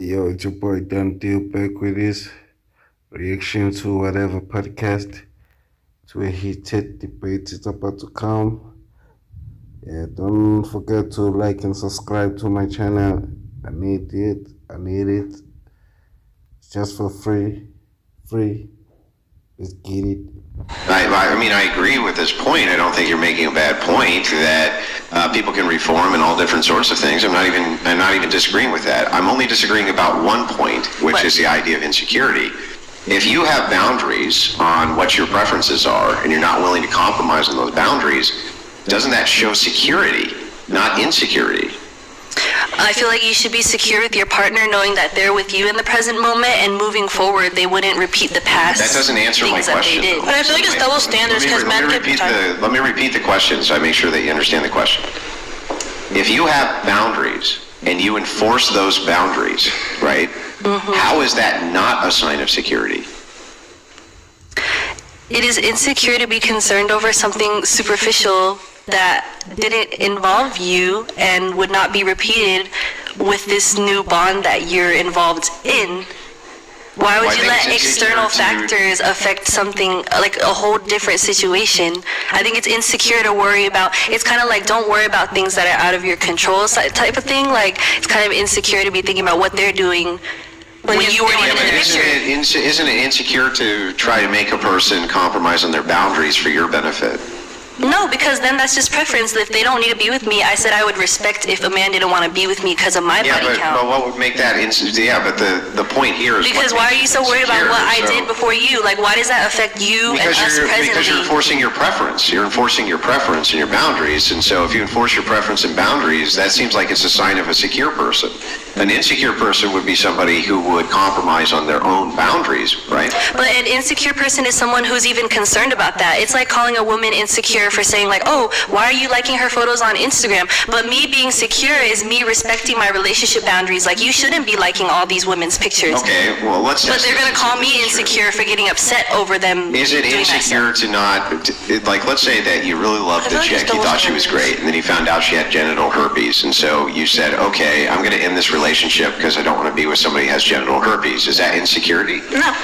Yo, it's your boy Don Deal back with his reaction to whatever podcast to a heated debate is about to come. Yeah, don't forget to like and subscribe to my channel. I need it. I need it. It's just for free. Free. Let's get it. I agree with this point. I don't think you're making a bad point that people can reform and all different sorts of things. I'm not even disagreeing with that. I'm only disagreeing about one point, which is the idea of insecurity. If you have boundaries on what your preferences are and you're not willing to compromise on those boundaries, doesn't that show security, not insecurity? I feel like you should be secure with your partner, knowing that they're with you in the present moment, and moving forward, they wouldn't repeat the past. That doesn't answer my question. But I feel like it's double standards because men get Let me repeat the question so I make sure that you understand the question. If you have boundaries and you enforce those boundaries, right? Mm-hmm. How is that not a sign of security? It is insecure to be concerned over something superficial that didn't involve you and would not be repeated with this new bond that you're involved in. Why would you let external factors affect something like a whole different situation? I think it's insecure to worry about. It's kind of like don't worry about things that are out of your control type of thing. Like it's kind of insecure to be thinking about what they're doing when you weren't even in the picture. Isn't it insecure to try to make a person compromise on their boundaries for your benefit? No, because then that's just preference. If they don't need to be with me, I said I would respect if a man didn't want to be with me because of my body count. But what would make that but the point here is because why are you so worried about what I did before you? Like, why does that affect you and us presently? Because you're enforcing your preference. You're enforcing your preference and your boundaries. And so if you enforce your preference and boundaries, that seems like it's a sign of a secure person. An insecure person would be somebody who would compromise on their own boundaries, right? But an insecure person is someone who's even concerned about that. It's like calling a woman insecure for saying like, oh, why are you liking her photos on Instagram? But me being secure is me respecting my relationship boundaries. Like, you shouldn't be liking all these women's pictures. Okay, well, let's But they're going to call me insecure for getting upset over them. Is it insecure to not, like, let's say that you really loved the chick, you thought she was great, and then you found out she had genital herpes, and so you said, okay, I'm going to end this relationship because I don't want to be with somebody who has genital herpes. Is that insecurity?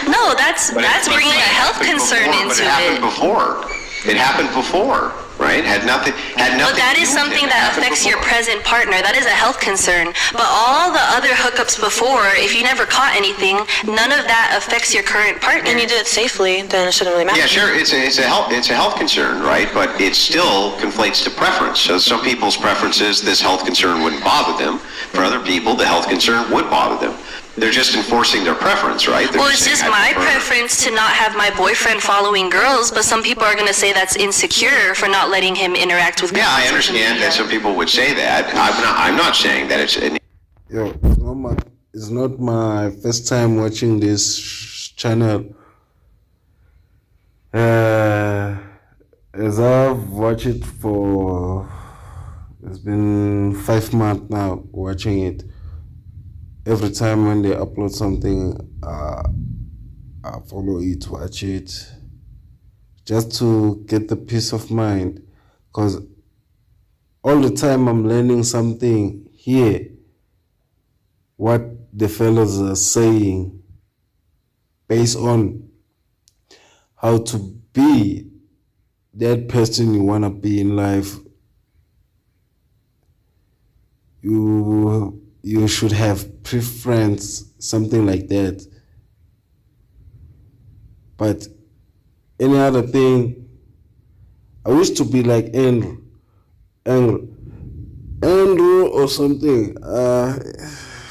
No, that's bringing a health concern into it. It happened before, right? Had nothing. But that is something that affects your present partner. That is a health concern. But all the other hookups before, if you never caught anything, none of that affects your current partner. And you did it safely, then it shouldn't really matter. Yeah, sure. It's a health concern, right? But it still conflates to preference. So some people's preferences, this health concern wouldn't bother them. For other people, the health concern would bother them. They're just enforcing their preference, right? Well, it's just my preference to not have my boyfriend following girls, but some people are going to say that's insecure for not letting him interact with girls. Yeah, I understand that some people would say that. I'm not saying that it's... Yo, it's not my first time watching this channel. As I've watched it for... It's been 5 months now watching it. Every time when they upload something, I follow it, watch it, just to get the peace of mind. Because all the time I'm learning something here, what the fellows are saying, based on how to be that person you want to be in life. You should have preference, something like that. But any other thing, I wish to be like Andrew or something.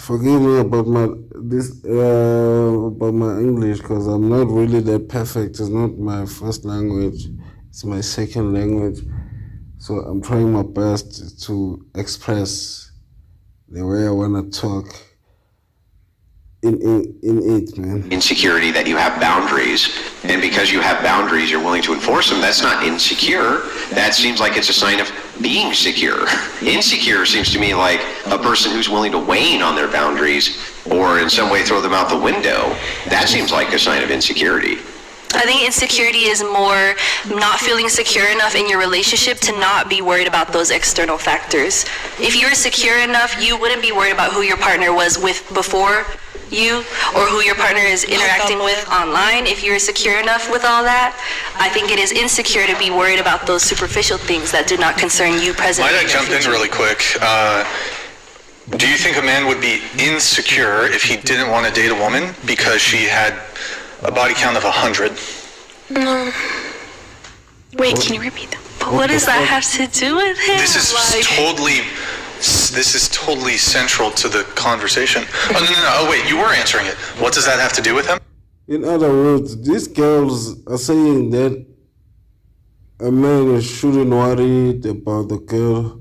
Forgive me about my English, because I'm not really that perfect. It's not my first language. It's my second language. So I'm trying my best to express the way I want to talk in it, man. Insecurity that you have boundaries, and because you have boundaries, you're willing to enforce them. That's not insecure. That seems like it's a sign of being secure. Insecure seems to me like a person who's willing to wane on their boundaries or in some way throw them out the window. That seems like a sign of insecurity. I think insecurity is more not feeling secure enough in your relationship to not be worried about those external factors. If you were secure enough, you wouldn't be worried about who your partner was with before you or who your partner is interacting with online. If you're secure enough with all that, I think it is insecure to be worried about those superficial things that do not concern you presently. Might I jump in really quick? Do you think a man would be insecure if he didn't want to date a woman because she had a body count of 100? No. Wait, can you repeat that? But what does that have to do with him? This is totally central to the conversation. Oh, no. Oh, wait, you were answering it. What does that have to do with him? In other words, these girls are saying that a man shouldn't worry about the girl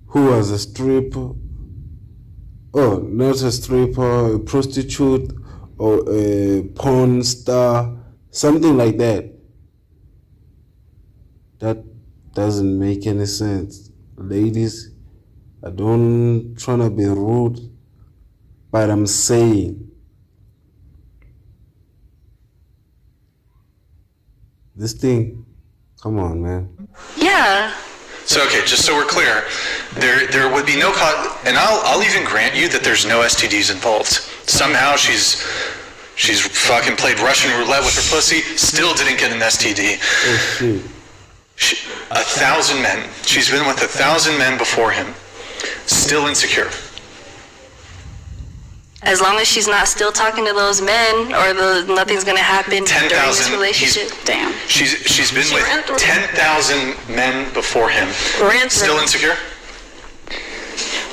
who was a stripper, or not a stripper, a prostitute, or a porn star, something like that. That doesn't make any sense. Ladies, I don't try to be rude, but I'm saying this thing, come on, man. Yeah. So, okay, just so we're clear, there would be no cause, and I'll even grant you that there's no STDs involved. Somehow she's fucking played Russian roulette with her pussy, still didn't get an STD. Oh, shit. 1,000 men. She's been with 1,000 men before him. Still insecure. As long as she's not still talking to those men, or nothing's gonna happen during this 10,000. relationship. Damn. She's been with 10,000 men before him. Still insecure?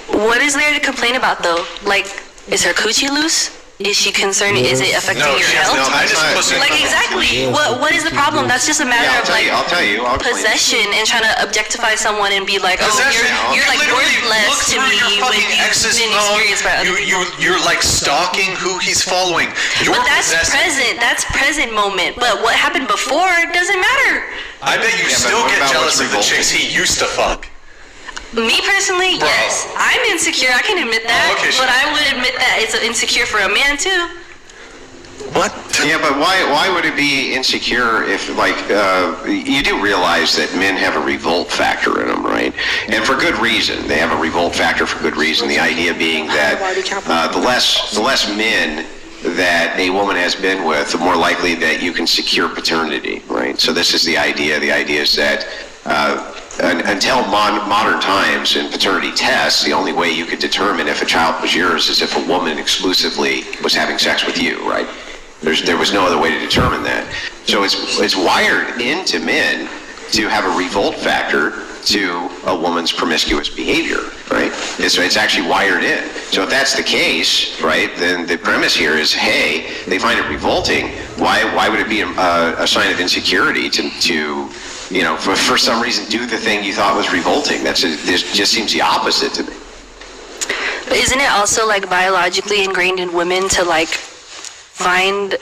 What is there to complain about though? Like, is her coochie loose? Is she concerned? Is it affecting No, your she has health? no pussy. Like, exactly. What is the problem? That's just a matter of like I'll tell you. I'll explain. possession and trying to objectify someone and be like, oh, Possession. you're like literally worthless look to through me your when fucking you've ex's been phone. experienced by other people. You're like stalking who he's following. You're But that's possessed. present. That's present moment. But what happened before doesn't matter. I bet you but still what get about jealous what's of the revolting? chicks he used to fuck. Me personally, Bro. yes. I'm insecure. I can admit that. okay, but sure. I would admit that it's insecure for a man too. What? Yeah, but why would it be insecure if, like, you do realize that men have a revolt factor in them, right? And for good reason. They have a revolt factor for good reason. The idea being that the less men that a woman has been with, the more likely that you can secure paternity, right? So this is the idea. The idea is that until modern times in paternity tests, the only way you could determine if a child was yours is if a woman exclusively was having sex with you, right? There was no other way to determine that. So it's wired into men to have a revolt factor to a woman's promiscuous behavior, right? It's actually wired in. So if that's the case, right, then the premise here is, hey, they find it revolting. Why would it be a sign of insecurity to you know, for some reason do the thing you thought was revolting? This just seems the opposite to me. But isn't it also like biologically ingrained in women to like find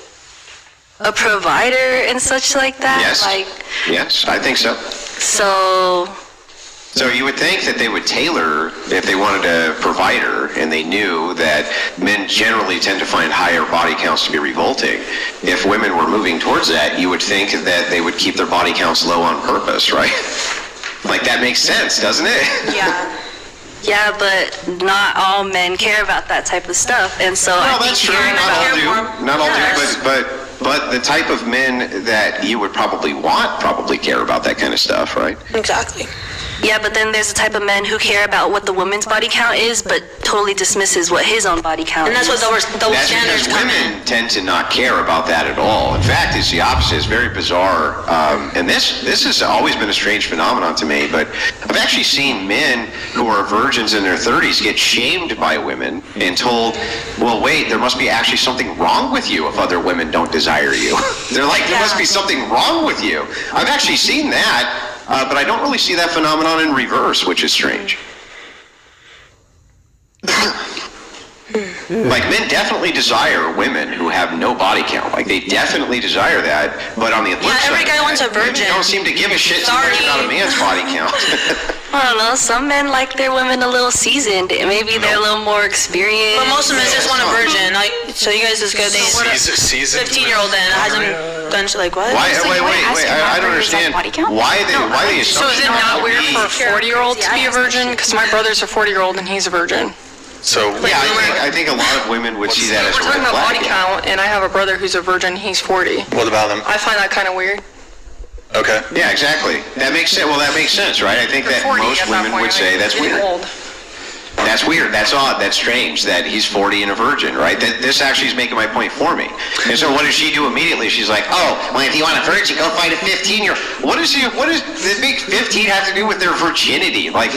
a provider and such like that? Yes. Yes, I think so. So you would think that they would tailor if they wanted a provider and they knew that men generally tend to find higher body counts to be revolting. If women were moving towards that, you would think that they would keep their body counts low on purpose, right? Like, that makes sense, doesn't it? Yeah. Yeah, but not all men care about that type of stuff, and so I think that's true. you're Not all Yes. do, but the type of men that you would probably want probably care about that kind of stuff, right? Exactly. Yeah, but then there's a type of men who care about what the woman's body count is, but totally dismisses what his own body count And that's is. what double That's standards because come in. women tend to not care about that at all. In fact, it's the opposite. It's very bizarre. And this has always been a strange phenomenon to me, but I've actually seen men who are virgins in their 30s get shamed by women and told, well, wait, there must be actually something wrong with you if other women don't desire you. They're like, there must be something wrong with you. I've actually seen that. But I don't really see that phenomenon in reverse, which is strange. Like, men definitely desire women who have no body count. Like, they definitely desire that. But on the flip side, every guy wants a virgin. Women don't seem to give a shit too much about a man's body count. I don't know. Some men like their women a little seasoned. Maybe they're a little more experienced. But most of them just want a virgin. Like, so you guys just go date Seasoned 15-year-old then hasn't done shit like what? Wait, I don't understand. Why they So is it not weird for a 40-year-old to be a virgin? Because my brother's a 40-year-old and he's a virgin. So Yeah, I think a lot of women would see that as We're a talking red about flag. body count, and I have a brother who's a virgin. He's 40. what about them? I find that kind of weird. Okay. Yeah, exactly. That makes sense. Well, that makes sense, right? I think that 40 most at that women point, would say that's getting weird. old. That's weird. That's odd. That's strange that he's 40 and a virgin, right? This actually is making my point for me. And so what does she do immediately? She's like, oh, well, if you want a virgin, go find a 15-year-old. What does the big 15 have to do with their virginity? Like,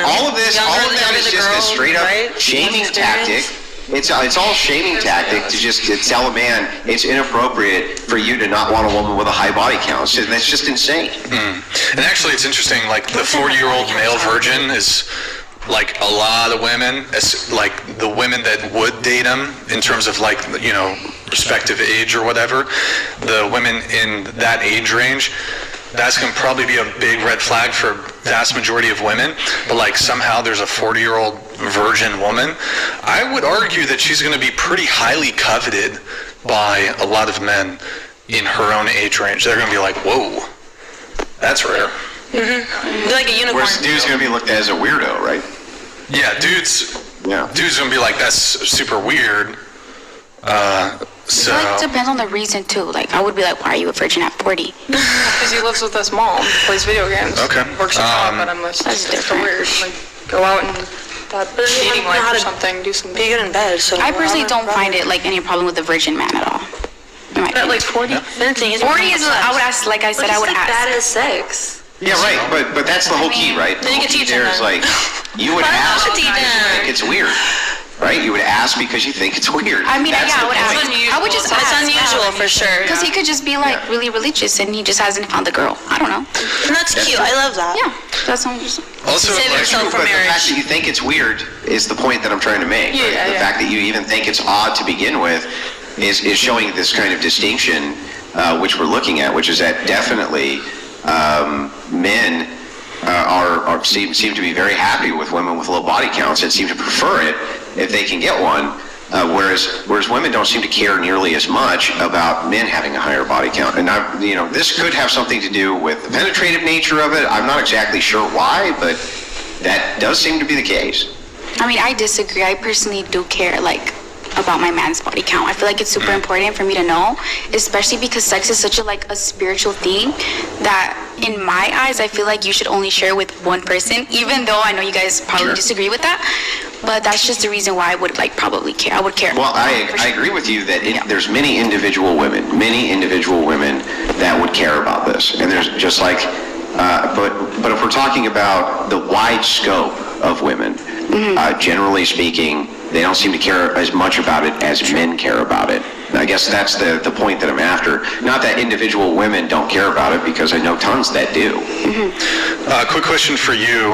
all of this is just a straight up shaming tactic. It's all shaming tactic to just to tell a man it's inappropriate for you to not want a woman with a high body count. So that's just insane. And actually, it's interesting. Like the 40-year-old male virgin is like a lot of women, like the women that would date him in terms of like, you know, respective age or whatever, the women in that age range, that's going to probably be a big red flag for vast majority of women. But like somehow there's a 40-year-old virgin woman, I would argue that she's going to be pretty highly coveted by a lot of men in her own age range. They're going to be like, whoa, that's rare. Like a unicorn. Whereas dude's going to be looked at as a weirdo, right? Yeah, dude's going to be like, that's super weird. So It depends on the reason too. Like I would be like, why are you a virgin at 40? Because he lives with his mom, plays video games. Okay. Works a job, but I'm like, That's it's different. weird. Like, go out and have dating know how life or to something, do some. Be good in bed, so. I personally don't find it like any problem with a virgin man at all. In my At opinion. like 40? Anything, 40 is, I would ask, like I said, I would ask. as sex. Yeah, right. But that's the whole key, right? The Then you whole can key teach there them is then. like, you would ask to teach because you them. think it's weird, right? You would ask because you think it's weird. I mean, That's yeah, I the would point. ask. I would just It's ask. unusual for sure. Because he could just be like really religious and he just hasn't found the girl. I don't know. And that's cute. I love that. Yeah, that's what I'm just. also, Save like, yourself for But the fact marriage. that you think it's weird is the point that I'm trying to make. Yeah, right? The yeah. fact that you even think it's odd to begin with is showing this kind of distinction, which we're looking at, which is that definitely men seem to be very happy with women with low body counts and seem to prefer it if they can get one. Whereas women don't seem to care nearly as much about men having a higher body count. And this could have something to do with the penetrative nature of it. I'm not exactly sure why, but that does seem to be the case. I mean, I disagree. I personally do care, like, about my man's body count. I feel like it's super important for me to know, especially because sex is such a spiritual thing that in my eyes, I feel like you should only share with one person, even though I know you guys probably disagree with that. But that's just the reason why I would probably care. I would care. Well, I For sure. agree with you that there's many individual women that would care about this. And there's just like, but if we're talking about the wide scope of women, generally speaking, they don't seem to care as much about it as men care about it. And I guess that's the point that I'm after. Not that individual women don't care about it, because I know tons that do. quick question for you.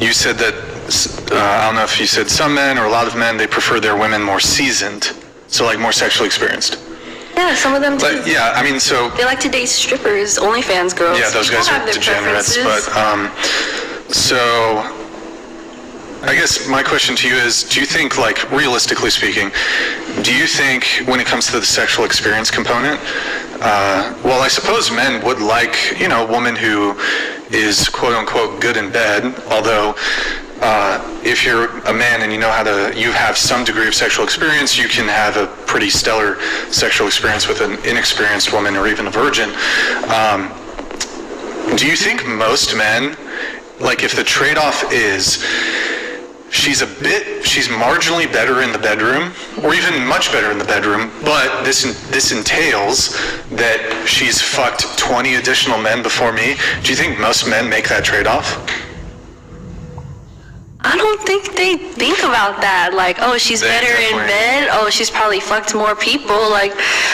You said that, I don't know if you said some men or a lot of men, they prefer their women more seasoned, so like more sexually experienced. Yeah, some of them do. But yeah, I mean, so They like to date strippers, OnlyFans girls. yeah, those People guys have are their degenerates. preferences. But so I guess my question to you is, do you think, like, realistically speaking, do you think when it comes to the sexual experience component, well, I suppose men would like, a woman who is quote unquote good in bed, although if you're a man and you have some degree of sexual experience, you can have a pretty stellar sexual experience with an inexperienced woman or even a virgin. Do you think most men, like, if the trade-off is she's marginally better in the bedroom, or even much better in the bedroom, but this entails that she's fucked 20 additional men before me, do you think most men make that trade-off? I don't think they think about that. Like, oh, she's They better in definitely- bed. Oh, she's probably fucked more people. Like,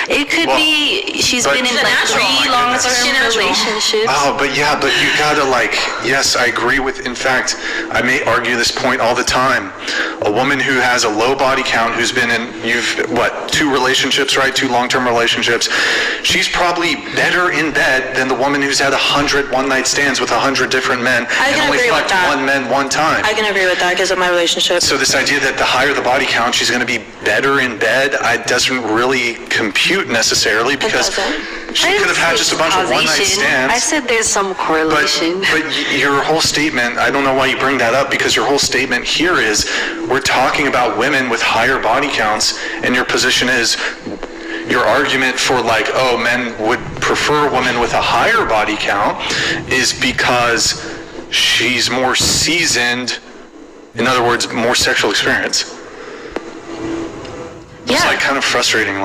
it could be she's but- been in It's like natural. 3 Oh my long-term goodness. relationships. Oh, but you gotta yes, I agree with, in fact, I may argue this point all the time. A woman who has a low body count, who's been in, 2 relationships, right? 2 long-term relationships. She's probably better in bed than the woman who's had 100 one-night stands with 100 different men I and can only agree with fucked that. one man one time. I can agree with that because of my relationship. So this idea that the higher the body count, she's going to be better in bed, doesn't really compute necessarily, because doesn't. she could have had just a bunch of one-night Causation. stands. I said there's some correlation. But your whole statement, I don't know why you bring that up, because your whole statement here is we're talking about women with higher body counts, and your position is, your argument for men would prefer women with a higher body count is because she's more seasoned, in other words, more sexual experience. It's Yeah. kind of frustrating,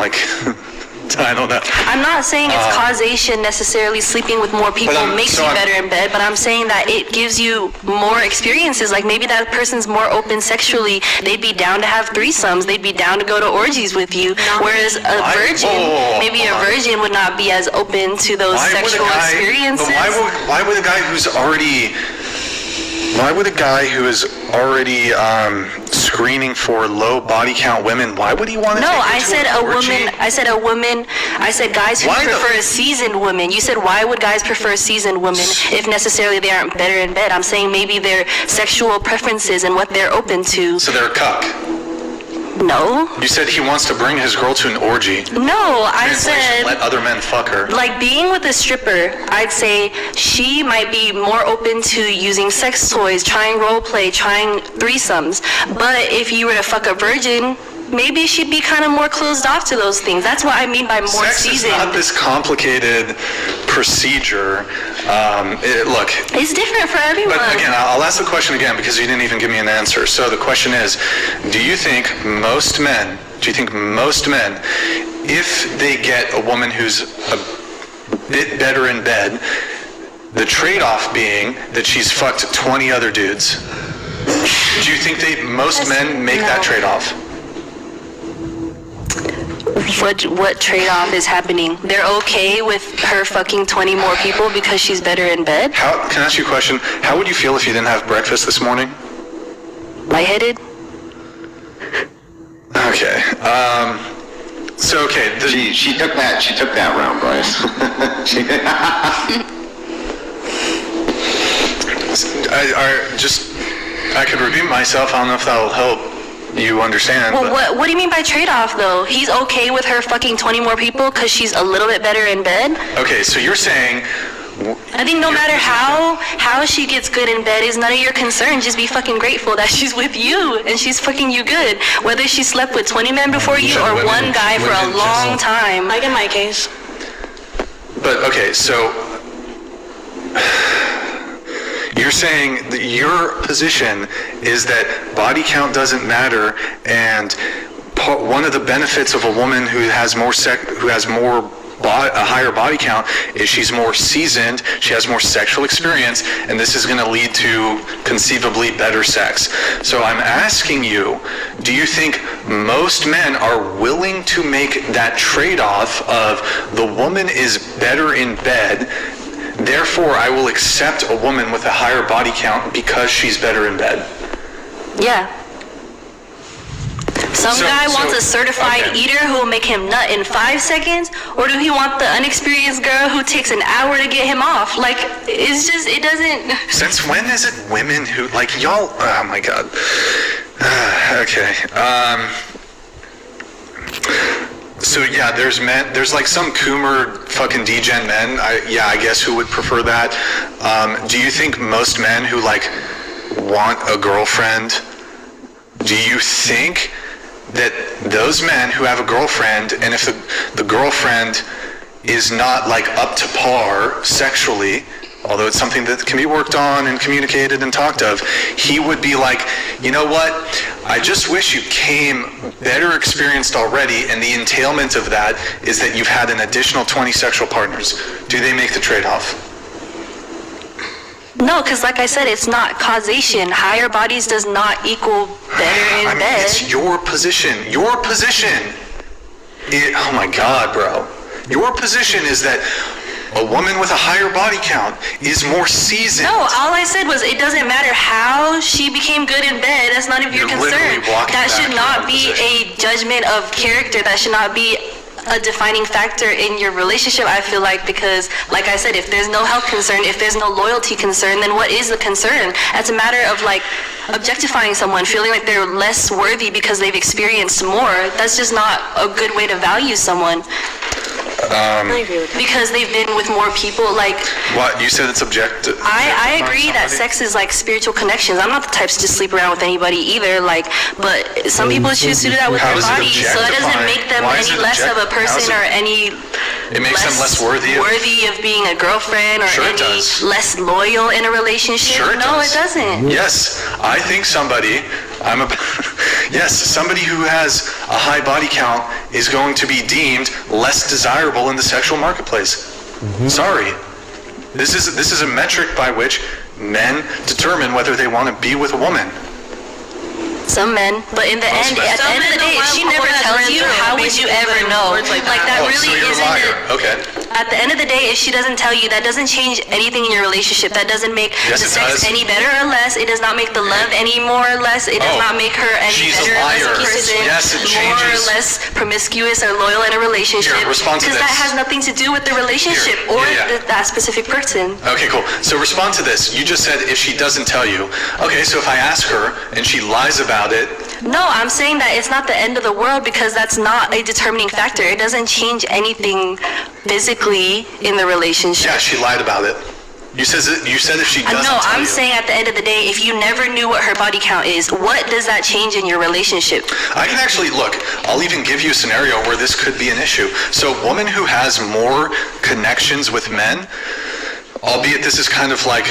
I don't know. I'm not saying it's causation necessarily. Sleeping with more people makes you better in bed, but I'm saying that it gives you more experiences. Like, maybe that person's more open sexually. They'd be down to have threesomes. They'd be down to go to orgies with you. Whereas a virgin, maybe a virgin would not be as open to those sexual experiences. But why would a guy who is already screening for low body count women, why would he want to No, take her I to said an a orgy? woman. I said guys who Why the- prefer a seasoned woman. You said, why would guys prefer seasoned women if necessarily they aren't better in bed? I'm saying maybe their sexual preferences and what they're open to. So they're a cuck. No. You said he wants to bring his girl to an orgy. No, I Translation, said, let other men fuck her. like, being with a stripper, I'd say she might be more open to using sex toys, trying role play, trying threesomes. But if you were to fuck a virgin, maybe she'd be kind of more closed off to those things. That's what I mean by more Sex is not seasoned. this complicated procedure. Look, It's different for everyone. but again, I'll ask the question again because you didn't even give me an answer. So the question is, do you think most men, if they get a woman who's a bit better in bed, the trade-off being that she's fucked 20 other dudes, do you think most men make that trade-off? What trade-off is happening? They're okay with her fucking 20 more people because she's better in bed? Can I ask you a question? How would you feel if you didn't have breakfast this morning? Lightheaded? Okay. She took that round, Bryce. I could repeat myself. I don't know if that'll help you understand. Well, but what do you mean by trade-off, though? He's okay with her fucking 20 more people because she's a little bit better in bed? Okay, so you're saying... I think no matter how she gets good in bed is none of your concern. Just be fucking grateful that she's with you and she's fucking you good. Whether she slept with 20 men before you or one guy for a long time. Like in my case. But, okay, so... You're saying that your position is that body count doesn't matter, and one of the benefits of a woman who has a higher body count is she's more seasoned, she has more sexual experience, and this is going to lead to conceivably better sex. So I'm asking you, do you think most men are willing to make that trade-off of the woman is better in bed, therefore I will accept a woman with a higher body count because she's better in bed? Yeah. Some guy wants a certified eater who will make him nut in 5 seconds, or do he want the unexperienced girl who takes an hour to get him off? Like, it's just, it doesn't... Since when is it women who, y'all, oh my god. Okay. So yeah, there's some Coomer fucking degen men, I guess, who would prefer that. Do you think most men who, want a girlfriend, do you think that those men who have a girlfriend, and if the girlfriend is not up to par sexually, although it's something that can be worked on and communicated and talked of, he would be like, you know what, I just wish you came better experienced already, and the entailment of that is that you've had an additional 20 sexual partners. Do they make the trade-off? No, because like I said, it's not causation. Higher bodies does not equal better in bed. It's your position. Your position. Oh my God, bro. Your position is that a woman with a higher body count is more seasoned. No, all I said was it doesn't matter how she became good in bed. That's not of your You're concern. literally walking That back should your not own be position. a judgment of character. That should not be a defining factor in your relationship, I feel like, because like I said, if there's no health concern, if there's no loyalty concern, then what is the concern? That's a matter of like objectifying someone, feeling like they're less worthy because they've experienced more. That's just not a good way to value someone. I agree with that. Because they've been with more people, like What? You said it's objective. I agree that sex is like spiritual connections. I'm not the type to just sleep around with anybody either, like, but some people choose to do that with How their is it bodies, so that doesn't objectifying? make them Why is any it less of a how is person it- or any It makes them less worthy of- of being a girlfriend or Sure it any does. less loyal in a relationship. Sure it No, does. it doesn't. Yes, I think somebody who has a high body count is going to be deemed less desirable in the sexual marketplace. Sorry. This is a metric by which men determine whether they want to be with a woman. Some men, but in the end, men. at the end of the day, if she never tells you, how would you ever know? Like that Oh, really so you're a isn't liar. Okay. At the end of the day, if she doesn't tell you, that doesn't change anything in your relationship. That doesn't make Yes, the it sex does. any better or less. It does not make the love any more or less. It does Oh, not make her any she's a better as a liar. person, Yes, it more or changes. less promiscuous or loyal in a relationship. Here, respond to Because that this. has nothing to do with the relationship Here, or yeah. that specific person. Okay, cool. So respond to this. You just said if she doesn't tell you. Okay, so if I ask her and she lies about it, No, I'm saying that it's not the end of the world because that's not a determining factor. It doesn't change anything physically in the relationship. yeah, she lied about it. You said if she doesn't No, tell I'm you. saying at the end of the day, if you never knew what her body count is, what does that change in your relationship? I can actually, look, I'll even give you a scenario where this could be an issue. So a woman who has more connections with men, albeit this is kind of like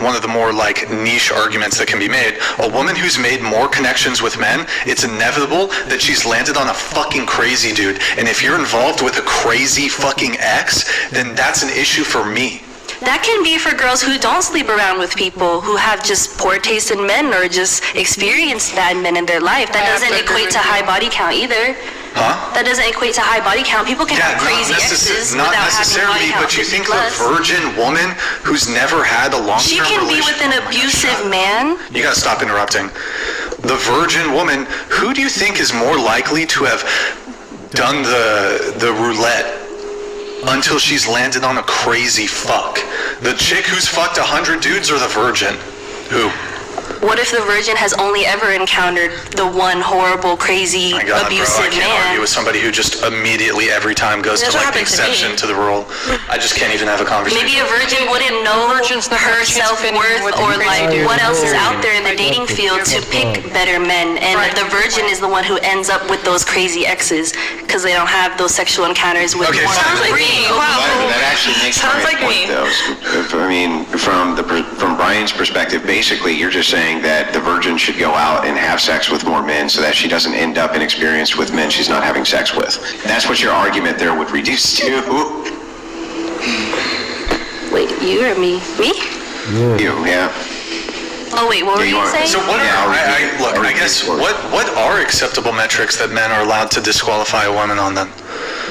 one of the more like niche arguments that can be made. A woman who's made more connections with men, it's inevitable that she's landed on a fucking crazy dude. And if you're involved with a crazy fucking ex, then that's an issue for me. That can be for girls who don't sleep around with people who have just poor taste in men or just experienced bad men in their life. That I have doesn't to agree equate to with you. high body count either. Huh? That doesn't equate to high body count. People can have crazy exes not without having necessarily, body count but you 50 think plus. the virgin woman who's never had a long-term She can be with an relationship- abusive man. You gotta stop interrupting. The virgin woman, who do you think is more likely to have done the roulette until she's landed on a crazy fuck? The chick who's fucked 100 dudes or the virgin? Who? What if the virgin has only ever encountered the one horrible, crazy, My God, bro, I abusive can't argue man? with somebody who just immediately every time goes That's to what like the happened to me. exception to the rule. I just can't even have a conversation. Maybe a virgin wouldn't know Virgins never her have a chance of fitting self-worth with or crazy like dudes. what else is out there in the dating field to pick better men, and Right. the virgin is the one who ends up with those crazy exes because they don't have those sexual encounters with Okay, more sounds like free. But that actually makes Sounds Brian's like point, me. though. I mean, from Brian's perspective, basically, you're just saying that the virgin should go out and have sex with more men so that she doesn't end up inexperienced with men she's not having sex with. That's what your argument there would reduce to. Wait, you or me? Me? You, yeah. Oh wait, what were Yeah, you you are. saying? So what Yeah, are, I'll look, repeat I guess, it. what are acceptable metrics that men are allowed to disqualify a woman on then?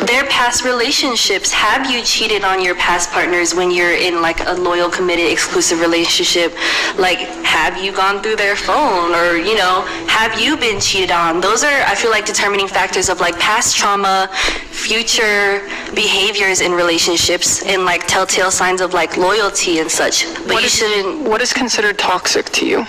Their past relationships. Have you cheated on your past partners when you're in like a loyal, committed, exclusive relationship? Like, have you gone through their phone or, you know, have you been cheated on? Those are, I feel like, determining factors of like past trauma, future behaviors in relationships, and like telltale signs of like loyalty and such. But you shouldn't. What is considered toxic to you?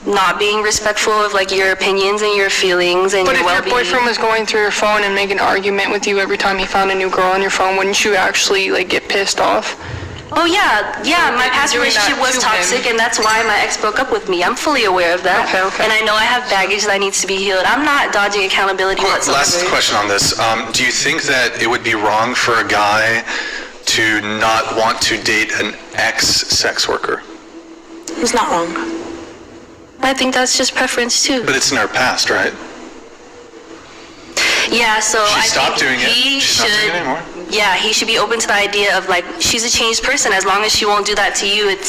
Not being respectful of like your opinions and your feelings and But your if your well-being. boyfriend was going through your phone and making an argument with you every time he found a new girl on your phone, wouldn't you actually like get pissed off? Oh yeah, my past Doing that relationship was to toxic, him. and that's why my ex broke up with me. I'm fully aware of that. Okay. And I know I have baggage that needs to be healed. I'm not dodging accountability whatsoever. Last question on this. Do you think that it would be wrong for a guy to not want to date an ex-sex worker? It's not wrong. I think that's just preference too. But it's in her past, right? Yeah, so She I stopped think doing it. he She's not doing it should anymore. yeah, he should be open to the idea of like, she's a changed person. As long as she won't do that to you, it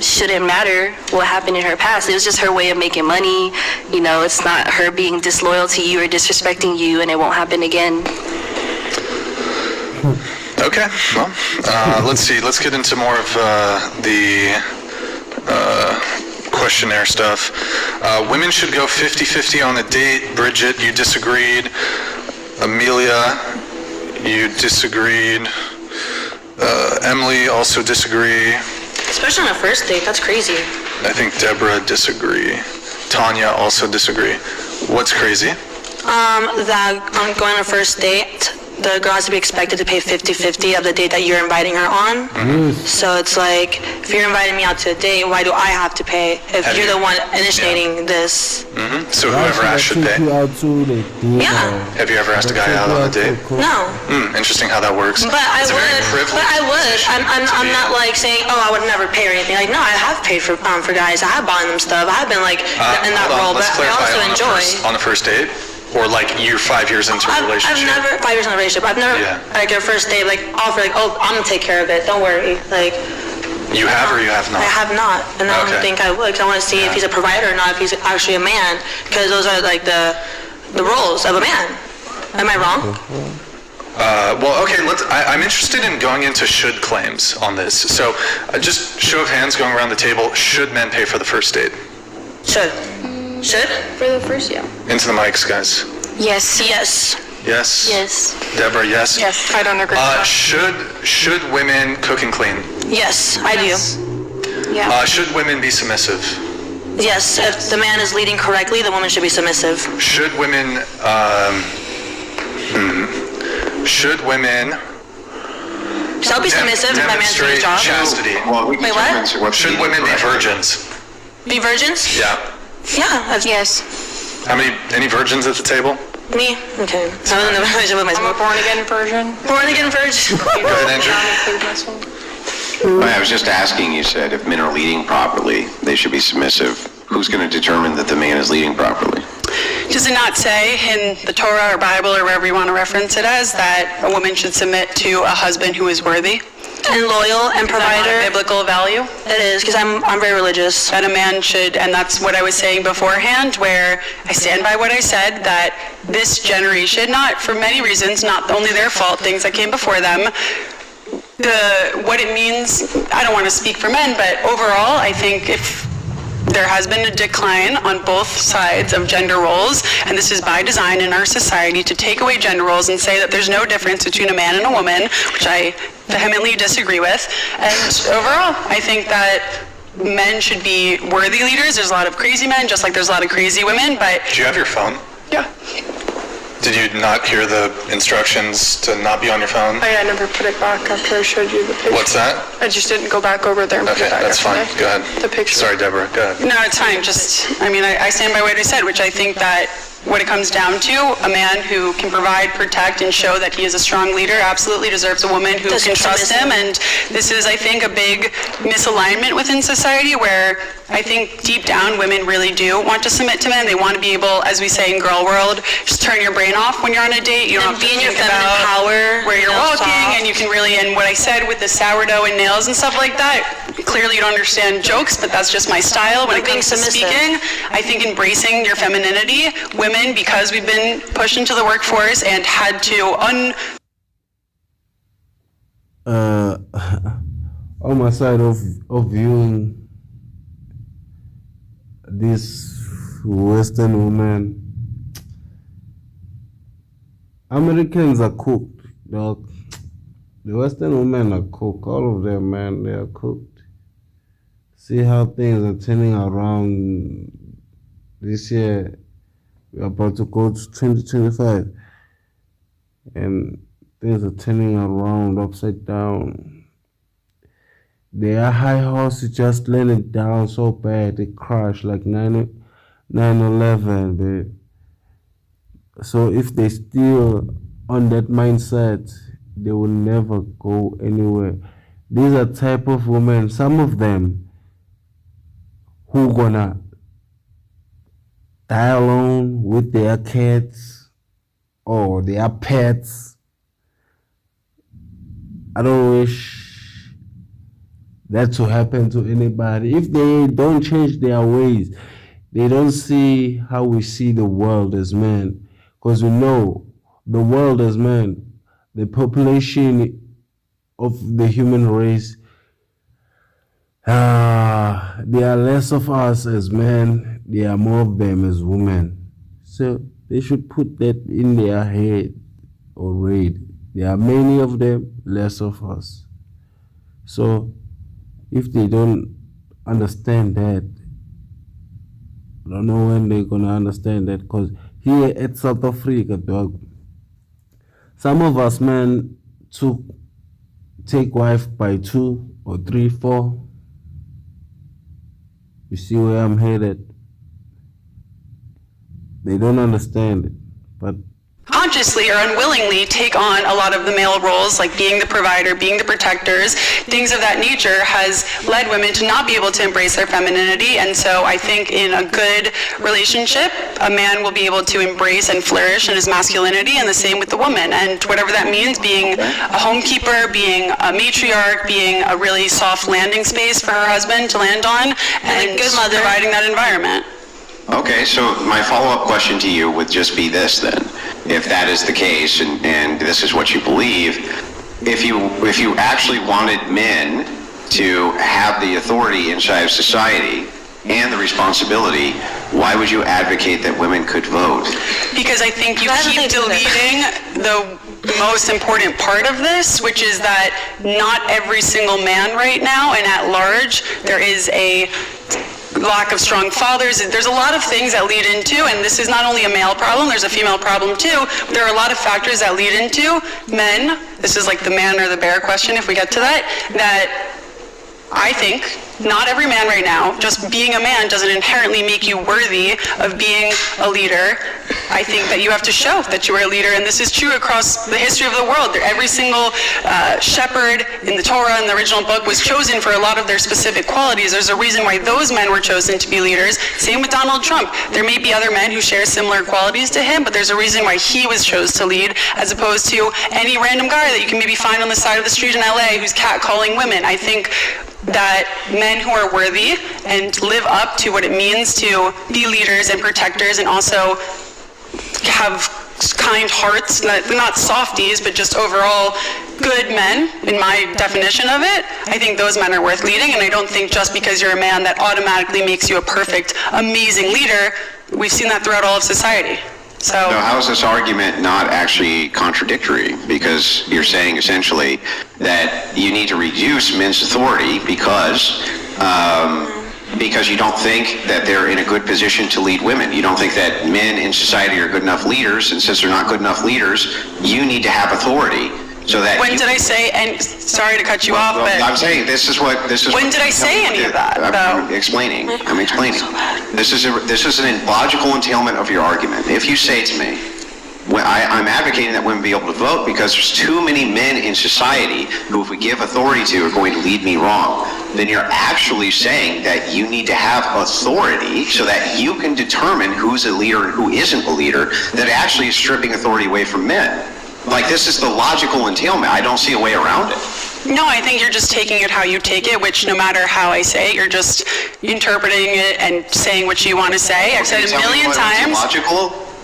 shouldn't matter what happened in her past. It was just her way of making money. You know, it's not her being disloyal to you or disrespecting you, and it won't happen again. Okay, well, let's see. Let's get into more of the questionnaire stuff. Women should go 50-50 on a date. Bridget, you disagreed. Amelia, you disagreed. Emily also disagree. Especially on a first date, that's crazy. I think Deborah disagree. Tanya also disagree. What's crazy? That on going on a first date, the girl has to be expected to pay 50-50 of the date that you're inviting her on. So it's like, if you're inviting me out to a date, why do I have to pay if you're the one initiating this? So whoever asked should pay. Yeah. Have you ever asked a guy out on a date? No. Interesting how that works. But I It's a very privileged position I'm to be not in. like saying, oh, I would never pay or anything. Like, no, I have paid for guys. I have bought them stuff. I have been like in that Hold on, role, but let's I clarify, also enjoy. on a first date? Or like you're 5 years into a I've relationship? never 5 years in a relationship. I've never like a first date like offer like, oh, I'm gonna take care of it. Don't worry. Like You have or you have not? I have not, and I don't Okay. think I would. 'Cause I want to see if he's a provider or not. If he's actually a man, because those are like the roles of a man. Am I wrong? Well, okay, I'm interested in going into should claims on this. So just show of hands going around the table, should men pay for the first date? Should. For the first, yeah. Into the mics, guys. Yes. Yes. Yes? Yes. Deborah, yes? Yes, I don't agree with that. Should women cook and clean? Yes, I do. Yeah. Should women be submissive? Yes, if the man is leading correctly, the woman should be submissive. Should women, should women Shall be submissive if my man's doing demonstrate his job. chastity? Well, we Wait, what? determine what's Should leading women be correctly. virgins? Be virgins? Yeah. Yeah. Yes. Any virgins at the table? Me? Okay. I was in a relationship with I'm a myself. born-again virgin. Born again virgin. Go ahead, Andrew. I was just asking, you said if men are leading properly, they should be submissive. Who's going to determine that the man is leading properly? Does it not say in the Torah or Bible or wherever you want to reference it as that a woman should submit to a husband who is worthy? And loyal and Is that not a provider. biblical value? It is, because I'm very religious. That a man should, and that's what I was saying beforehand, where I stand by what I said, that this generation, not for many reasons, not only their fault, things that came before them, what it means, I don't want to speak for men, but overall, I think if there has been a decline on both sides of gender roles, and this is by design in our society to take away gender roles and say that there's no difference between a man and a woman, which I vehemently disagree with. And overall, I think that men should be worthy leaders. There's a lot of crazy men, just like there's a lot of crazy women, but Do you have your phone? yeah. Did you not hear the instructions to not be on your phone? I never put it back after I showed you the picture. What's that? I just didn't go back over there and put Okay, it back that's after fine. Go ahead. The picture. Sorry, Deborah. Go ahead. No, it's fine. I stand by what I said, which I think that what it comes down to, a man who can provide, protect, and show that he is a strong leader absolutely deserves a woman who can trust him. And this is, I think, a big misalignment within society where I think deep down women really do want to submit to men. They want to be able, as we say in girl world, just turn your brain off when you're on a date. You don't have to be in your think feminine about power, where you're you know, walking, soft. and you can really, and what I said with the sourdough and nails and stuff like that, clearly you don't understand jokes, but that's just my style when it being comes to submissive. speaking. I think embracing your femininity, women, because we've been pushed into the workforce and had to on my side of viewing this Western woman, Americans are cooked, dog. The Western women are cooked. All of them, man, they are cooked. See how things are turning around this year. We're about to go to 2025, and things are turning around upside down. Their high horse just landed down so bad it crashed like 9/11, babe. So if they still on that mindset, they will never go anywhere. These are type of women, some of them, who gonna die alone with their kids or their pets I don't wish that to happen to anybody. If they don't change their ways, they don't see how we see the world as men. Because we know the world as men, the population of the human race, there are less of us as men, there are more of them as women. So they should put that in their head already. There are many of them, less of us. So if they don't understand that, I don't know when they're gonna understand that, because here at South Africa, dog, some of us men take wife by 2 or 3, 4. You see where I'm headed? They don't understand it, but consciously or unwillingly take on a lot of the male roles, like being the provider, being the protectors, things of that nature has led women to not be able to embrace their femininity. And so I think in a good relationship, a man will be able to embrace and flourish in his masculinity, and the same with the woman. And whatever that means, being a homekeeper, being a matriarch, being a really soft landing space for her husband to land on, and a good mother, providing that environment. Okay, so my follow-up question to you would just be this then. If that is the case, and this is what you believe, if you actually wanted men to have the authority inside of society and the responsibility, why would you advocate that women could vote? Because I think you keep deleting the most important part of this, which is that not every single man right now and at large, there is a lack of strong fathers. There's a lot of things that lead into, and this is not only a male problem, there's a female problem too. There are a lot of factors that lead into men. This is like the man or the bear question, if we get to that I think not every man right now, just being a man doesn't inherently make you worthy of being a leader. I think that you have to show that you are a leader, and this is true across the history of the world. Every single shepherd in the Torah and the original book was chosen for a lot of their specific qualities. There's a reason why those men were chosen to be leaders. Same with Donald Trump. There may be other men who share similar qualities to him, but there's a reason why he was chosen to lead, as opposed to any random guy that you can maybe find on the side of the street in LA who's catcalling women. I think that men who are worthy and live up to what it means to be leaders and protectors, and also have kind hearts, not softies, but just overall good men, in my definition of it, I think those men are worth leading. And I don't think just because you're a man that automatically makes you a perfect, amazing leader. We've seen that throughout all of society. So how is this argument not actually contradictory? Because you're saying essentially that you need to reduce men's authority because you don't think that they're in a good position to lead women. You don't think that men in society are good enough leaders, and since they're not good enough leaders, you need to have authority. So that when did I say, and sorry to cut you off, but I'm saying this is when did I say any of that? I'm explaining. This is an logical entailment of your argument. If you say to me, I'm advocating that women be able to vote because there's too many men in society who, if we give authority to, are going to lead me wrong, then you're actually saying that you need to have authority so that you can determine who's a leader and who isn't a leader, that actually is stripping authority away from men. Like, this is the logical entailment. I don't see a way around it. No, I think you're just taking it how you take it, which no matter how I say it, you're just interpreting it and saying what you want to say. I've said it a million times.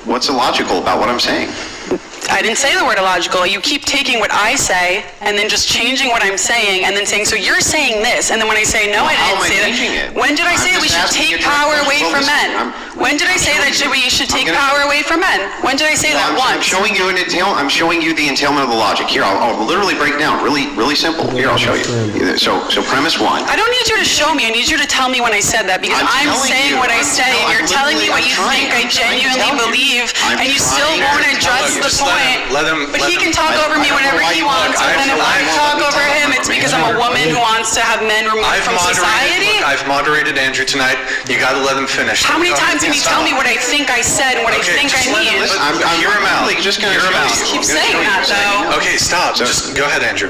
What's illogical about what I'm saying? I didn't say the word illogical. You keep taking what I say and then just changing what I'm saying and then saying, so you're saying this, and then when I say, no, I didn't say that. When did I say that we should take power away from men? When did I say that we should take power away from men? When did I say that once? I'm showing you I'm showing you the entailment of the logic. Here, I'll literally break down. Really, really simple. Here, I'll show you. So premise one. I don't need you to show me. I need you to tell me when I said that, because I'm saying what I say, and you're telling me what you think I genuinely believe, and you still won't address the point. But he can talk over me whenever he wants, and then if I talk over him, it's because I'm a woman who wants to have men removed from society. I've moderated Andrew tonight. You got to let him finish. How many times can you tell me what I think I said and what I think I mean? Hear him out. Just keep saying that, though. Okay, stop. Just go ahead, Andrew.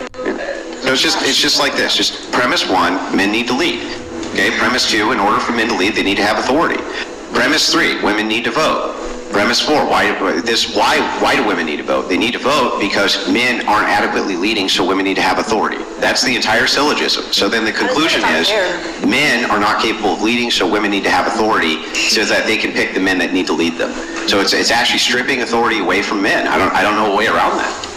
So it's just like this. Just premise one, men need to lead. Okay, premise two, in order for men to lead, they need to have authority. Premise three, women need to vote. Premise 4, why do women need to vote? They need to vote because men aren't adequately leading, so women need to have authority. That's the entire syllogism. So then the conclusion is men are not capable of leading, so women need to have authority so that they can pick the men that need to lead them. So it's actually stripping authority away from men. I don't know a way around that.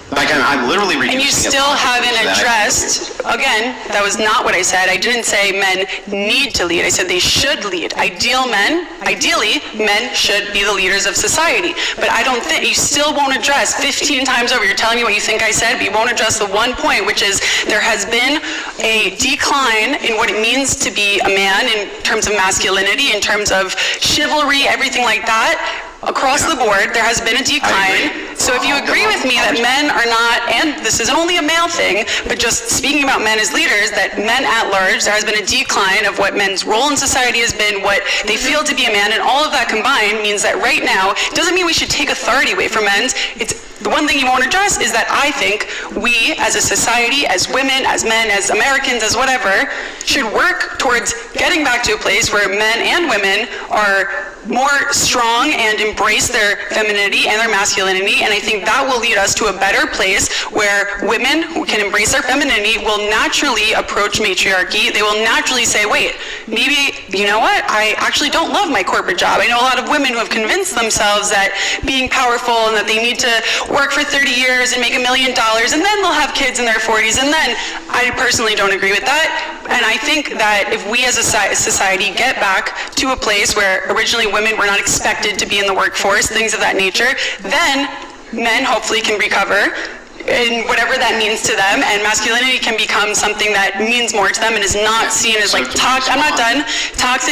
Like I'm literally reducing. And you still haven't addressed, again, that was not what I said. I didn't say men need to lead. I said they should lead. Ideally, men should be the leaders of society. But I don't think, you still won't address 15 times over. You're telling me what you think I said, but you won't address the one point, which is there has been a decline in what it means to be a man in terms of masculinity, in terms of chivalry, everything like that. Across the board, there has been a decline. So if you agree with me that men are not, and this isn't only a male thing, but just speaking about men as leaders, that men at large, there has been a decline of what men's role in society has been, what they feel to be a man, and all of that combined means that right now, it doesn't mean we should take authority away from men. It's the one thing you won't address is that I think we as a society, as women, as men, as Americans, as whatever, should work towards getting back to a place where men and women are more strong and embrace their femininity and their masculinity, and I think that will lead us to a better place where women who can embrace their femininity will naturally approach matriarchy. They will naturally say, wait, maybe, you know what, I actually don't love my corporate job. I know a lot of women who have convinced themselves that being powerful and that they need to work for 30 years and make $1 million, and then they'll have kids in their 40s, and then I personally don't agree with that. And I think that if we as a society get back to a place where originally women were not expected to be in the workforce, things of that nature, then men hopefully can recover in whatever that means to them, and masculinity can become something that means more to them and is not seen as like toxic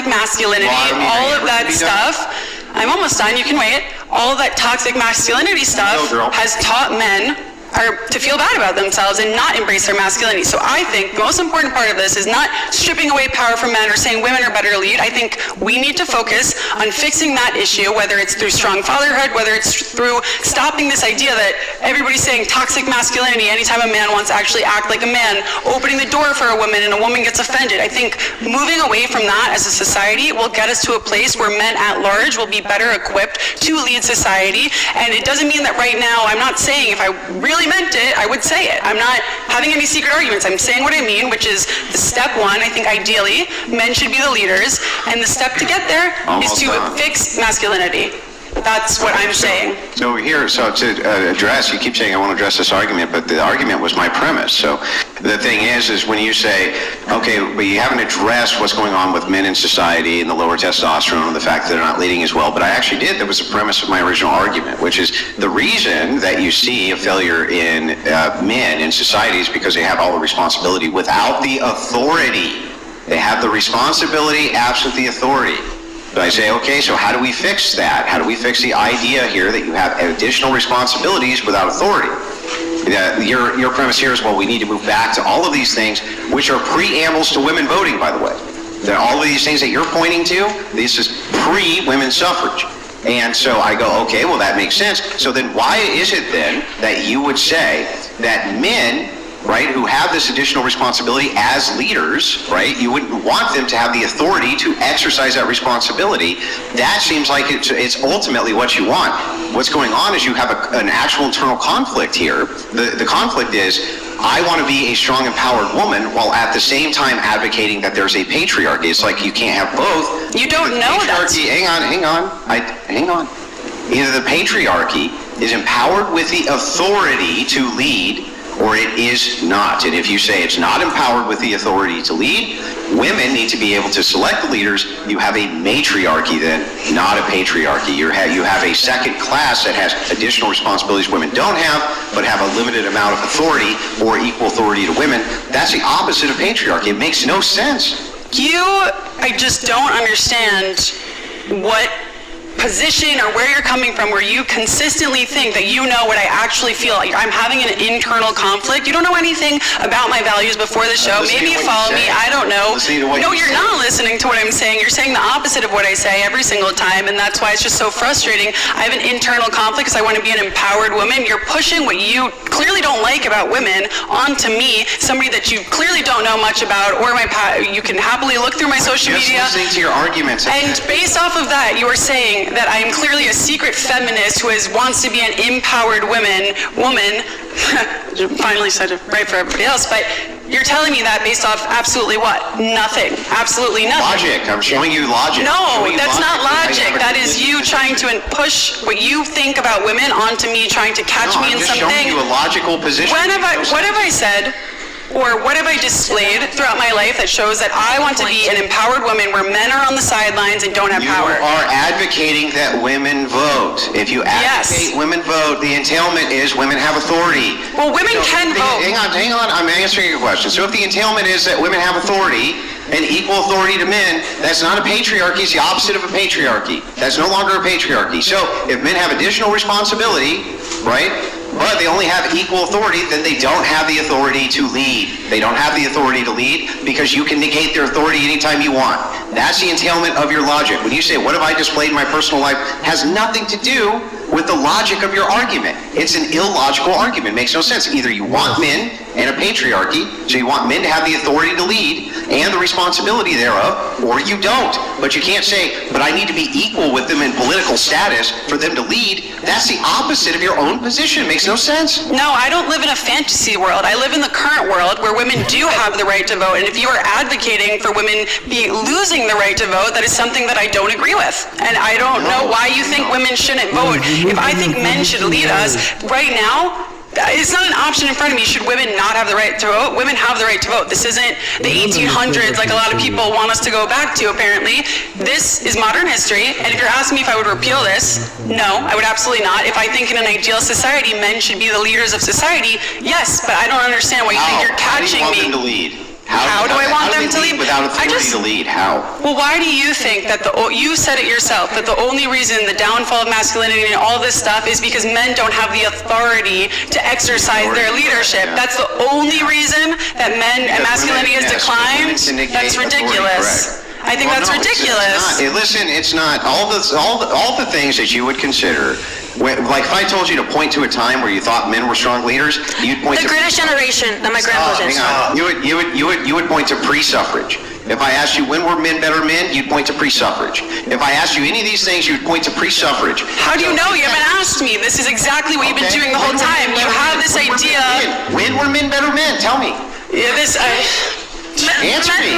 masculinity, all of that stuff. I'm almost done, you can wait. All of that toxic masculinity stuff has taught men to feel bad about themselves and not embrace their masculinity. So I think the most important part of this is not stripping away power from men or saying women are better to lead. I think we need to focus on fixing that issue, whether it's through strong fatherhood, whether it's through stopping this idea that everybody's saying toxic masculinity anytime a man wants to actually act like a man, opening the door for a woman and a woman gets offended. I think moving away from that as a society will get us to a place where men at large will be better equipped to lead society. And it doesn't mean that right now, I'm not saying if I really meant it, I would say it. I'm not having any secret arguments. I'm saying what I mean, which is the step one, I think ideally, men should be the leaders, and the step to get there is to fix masculinity. That's what I'm saying. So to address, you keep saying I want to address this argument, but the argument was my premise. So the thing is when you say, okay, but you haven't addressed what's going on with men in society and the lower testosterone and the fact that they're not leading as well, but I actually did. That was the premise of my original argument, which is the reason that you see a failure in men in society is because they have all the responsibility without the authority. They have the responsibility absent the authority. But I say, okay, so how do we fix that? How do we fix the idea here that you have additional responsibilities without authority? Your premise here is, well, we need to move back to all of these things, which are preambles to women voting, by the way. All of these things that you're pointing to, this is pre-women's suffrage. And so I go, okay, well, that makes sense. So then why is it then that you would say that men, right, who have this additional responsibility as leaders, right, you wouldn't want them to have the authority to exercise that responsibility? That seems like it's ultimately what you want. What's going on is you have an actual internal conflict here. The conflict is, I want to be a strong, empowered woman while at the same time advocating that there's a patriarchy. It's like you can't have both. You don't know that. Hang on. Either the patriarchy is empowered with the authority to lead, or it is not. And if you say it's not empowered with the authority to lead, women need to be able to select the leaders. You have a matriarchy then, not a patriarchy. You have a second class that has additional responsibilities women don't have, but have a limited amount of authority or equal authority to women. That's the opposite of patriarchy. It makes no sense. I just don't understand what position or where you're coming from where you consistently think that you know what I actually feel. I'm having an internal conflict. You don't know anything about my values before the show. Maybe you follow me. I don't know. No, you're not listening to what I'm saying. You're saying the opposite of what I say every single time, and that's why it's just so frustrating. I have an internal conflict because I want to be an empowered woman. You're pushing what you clearly don't like about women onto me, somebody that you clearly don't know much about, or you can happily look through my social media. Just listening to your arguments. And based off of that, you are saying that I am clearly a secret feminist who wants to be an empowered woman. Finally said it right for everybody else, but you're telling me that based off absolutely what? Nothing. Absolutely nothing. Logic. I'm showing you logic. No, that's not logic. That is you trying to push what you think about women onto me, trying to catch me in something. I'm just showing you a logical position. What have I said? Or what have I displayed throughout my life that shows that I want to be an empowered woman where men are on the sidelines and don't have power? You are advocating that women vote. If you advocate women vote, the entailment is women have authority. Well, women can vote. Hang on. I'm answering your question. So if the entailment is that women have authority and equal authority to men, that's not a patriarchy. It's the opposite of a patriarchy. That's no longer a patriarchy. So if men have additional responsibility, right, but they only have equal authority, then they don't have the authority to lead. They don't have the authority to lead because you can negate their authority anytime you want. That's the entailment of your logic. When you say, what have I displayed in my personal life, has nothing to do with the logic of your argument. It's an illogical argument. It makes no sense. Either you want men and a patriarchy, so you want men to have the authority to lead and the responsibility thereof, or you don't. But you can't say, but I need to be equal with them in political status for them to lead. That's the opposite of your own position. It makes no sense. No, I don't live in a fantasy world. I live in the current world where women do have the right to vote. And if you are advocating for women losing the right to vote, that is something that I don't agree with. And I don't know why you think women shouldn't vote. If I think men should lead us right now, it's not an option in front of me. Should women not have the right to vote? Women have the right to vote. This isn't the 1800s like a lot of people want us to go back to, apparently. This is modern history, and if you're asking me if I would repeal this, no, I would absolutely not. If I think in an ideal society, men should be the leaders of society, yes, but I don't understand why you think you're catching me. How do you want them to lead? How do I want them to lead? Without authority to lead, how? Well, why do you think that you said it yourself, that the only reason the downfall of masculinity and all this stuff is because men don't have the authority to exercise their leadership? That's the only reason that men and masculinity has declined? That's ridiculous. I think that's ridiculous. Listen, it's not. All the things that you would consider, like if I told you to point to a time where you thought men were strong leaders, you'd point to the greatest generation that my grandpa did. You would point to pre-suffrage. If I asked you when were men better men, you'd point to pre-suffrage. If I asked you any of these things, you'd point to pre-suffrage. How do you know? You haven't asked me. This is exactly what you've been doing the whole time. You have this idea. When were men better men? Tell me. Answer me.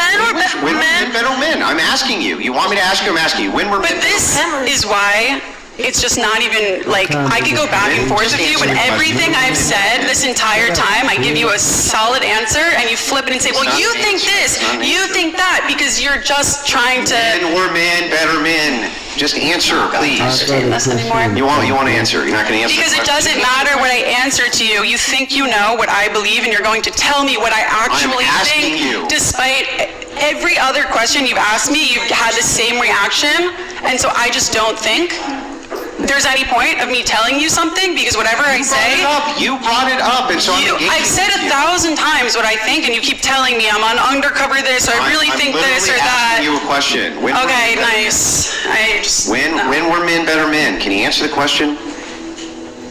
When were men better men? I'm asking you. You want me to ask you? I'm asking you. When were men better men? But this is why it's just not even, like, I could go back and forth with you, but everything I've said this entire time, I give you a solid answer, and you flip it and say, well, you think this, you think that, because you're just trying to... When were men better men? Just answer, please. Listen anymore. You want to answer. You're not going to answer. Because it doesn't matter what I answer to you. You think you know what I believe, and you're going to tell me what I actually think. Despite every other question you've asked me, you've had the same reaction, and so I just don't think there's any point of me telling you something, because whatever I say... You brought it up, and so I've said 1,000 times what I think, and you keep telling me I'm on undercover this, or I really think this or that. I'm literally asking you a question. Okay, nice. When were men better men? Can you answer the question?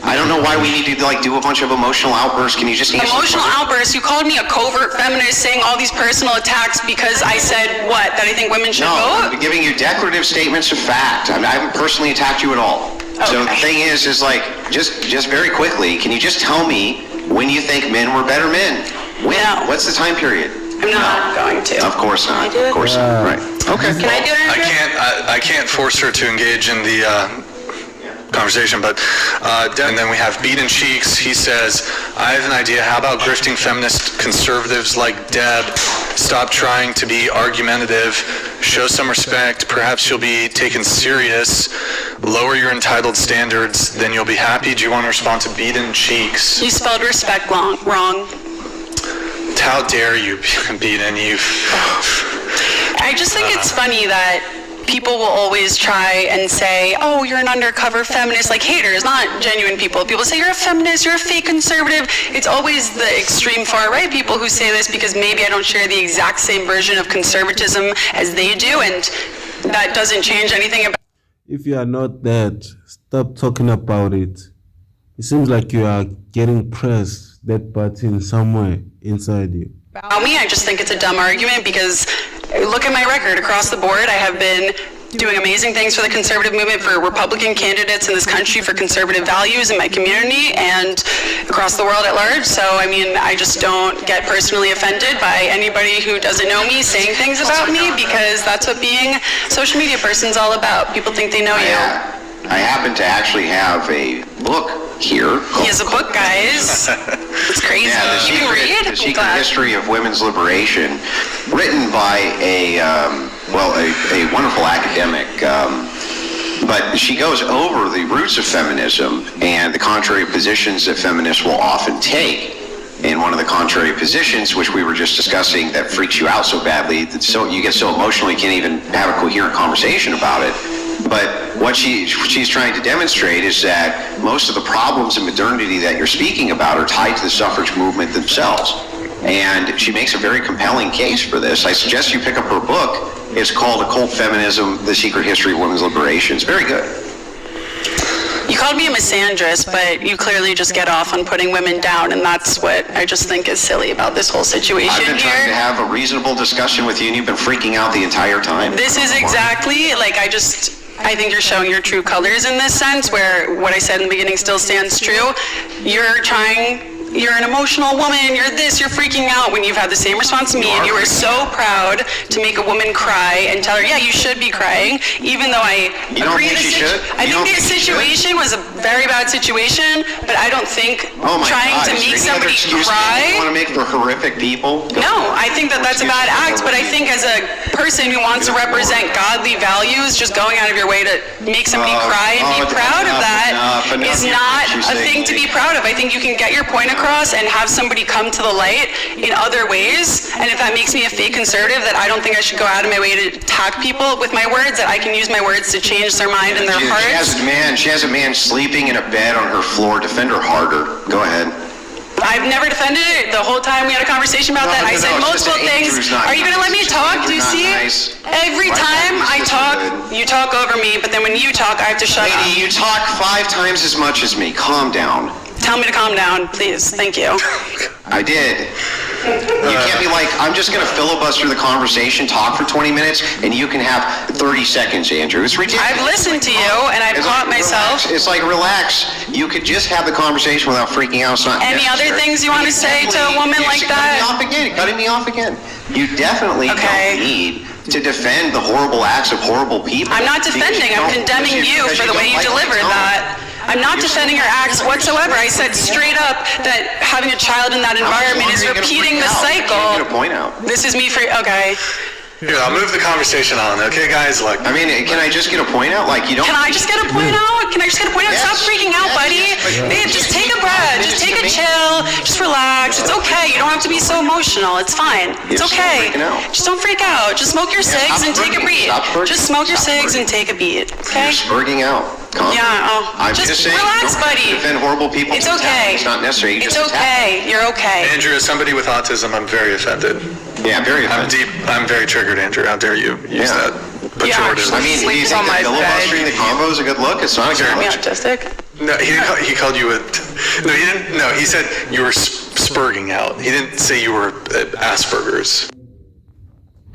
I don't know why we need to do a bunch of emotional outbursts. Can you just answer? Emotional outbursts? You called me a covert feminist, saying all these personal attacks because I said what? That I think women should vote? No, I'm giving you decorative statements of fact. I haven't personally attacked you at all. Okay. So the thing is like, just very quickly, can you just tell me when you think men were better men? When? No. What's the time period? I'm not going to. Of course not. Can I do it? Of course not. Right. Okay. Can I do it, Andrew? I can't force her to engage in the conversation, but and then we have Beaten Cheeks. He says, I have an idea. How about grifting feminist conservatives like Deb? Stop trying to be argumentative. Show some respect. Perhaps you'll be taken serious. Lower your entitled standards. Then you'll be happy. Do you want to respond to Beaten Cheeks? You spelled respect wrong. How dare you, Beaten? I just think it's funny that people will always try and say, oh, you're an undercover feminist, like haters, not genuine people. People say you're a feminist, you're a fake conservative. It's always the extreme far right people who say this because maybe I don't share the exact same version of conservatism as they do, and that doesn't change anything about. If you are not that, stop talking about it. It seems like you are getting pressed that button somewhere inside you. About me, I just think it's a dumb argument because look at my record across the board. I have been doing amazing things for the conservative movement, for Republican candidates in this country, for conservative values in my community and across the world at large. So, I mean, I just don't get personally offended by anybody who doesn't know me saying things about me, because that's what being a social media person's all about. People think they know you. I happen to actually have a book here. He has a book, guys. It's crazy. Yeah, You can read? The Secret History of Women's Liberation, written by a wonderful academic, but she goes over the roots of feminism and the contrary positions that feminists will often take. And one of the contrary positions, which we were just discussing, that freaks you out so badly, that you get so emotional you can't even have a coherent conversation about it. But what she's trying to demonstrate is that most of the problems in modernity that you're speaking about are tied to the suffrage movement themselves. And she makes a very compelling case for this. I suggest you pick up her book. It's called Occult Feminism, The Secret History of Women's Liberation. It's very good. You called me a misandrist, but you clearly just get off on putting women down, and that's what I just think is silly about this whole situation I've been trying to here. have a reasonable discussion with you, and you've been freaking out the entire time. This is exactly, like, I think you're showing your true colors in this sense, where what I said in the beginning still stands true. You're an emotional woman, you're this, you're freaking out, when you've had the same response to me, and you were so proud to make a woman cry and tell her, yeah, you should be crying, even though I agree I think the situation was a very bad situation, but I don't think trying to make somebody cry. You want to make for horrific people? No, I think that that's a bad act, but I think as a person who wants to represent godly values, just going out of your way to make somebody cry and be proud of that is not a thing to be proud of. I think you can get your point across and have somebody come to the light in other ways, and if that makes me a fake conservative, that I don't think I should go out of my way to attack people with my words, that I can use my words to change their mind and their hearts. She has a man sleeping in a bed on her floor. Defend her harder. Go ahead. I've never defended it. The whole time we had a conversation about that, I said multiple things. Are you going to let me talk? Do you see? Every time I talk, you talk over me, but then when you talk, I have to shut up. Lady, you talk 5 times as much as me. Calm down. Tell me to calm down, please. Thank you. I did. You can't be like, I'm just going to filibuster the conversation, talk for 20 minutes, and you can have 30 seconds, Andrew. It's ridiculous. I've listened to you, and I've caught myself. It's like, relax. You could just have the conversation without freaking out. It's not Any necessary. other things you want to say to a woman like that? Cutting me off again. You definitely don't need to defend the horrible acts of horrible people. I'm not defending. I'm condemning you for the way you delivered that. I'm not defending her acts whatsoever. I said straight up that having a child in that environment is repeating the cycle. I'm going to point out. This is me for, okay. Here, I'll move the conversation on, okay, guys? Like, I mean, can I just get a point out? Like, you don't. Can I just get a point out? Can I just get a point out? Stop freaking out, buddy. Babe, just take a breath. Just take a chill. Just relax. It's okay. You don't have to be so emotional. It's fine. It's okay. Just don't freak out. Just smoke your cigs and take a beat. Just smoke your cigs and take a beat, okay? You're spurting out. I'm just saying, relax, buddy. Defend horrible people. It's okay. It's not necessary. It's okay. You're okay. Andrew, as somebody with autism, I'm very offended. Yeah, very offended. I'm very triggered, Andrew. How dare you use that pejorative? I mean, do you think that filibustering the combo is a good look? It's not a good look. Autistic? No, he called you a. No, he didn't. No, he said you were spurging out. He didn't say you were Asperger's.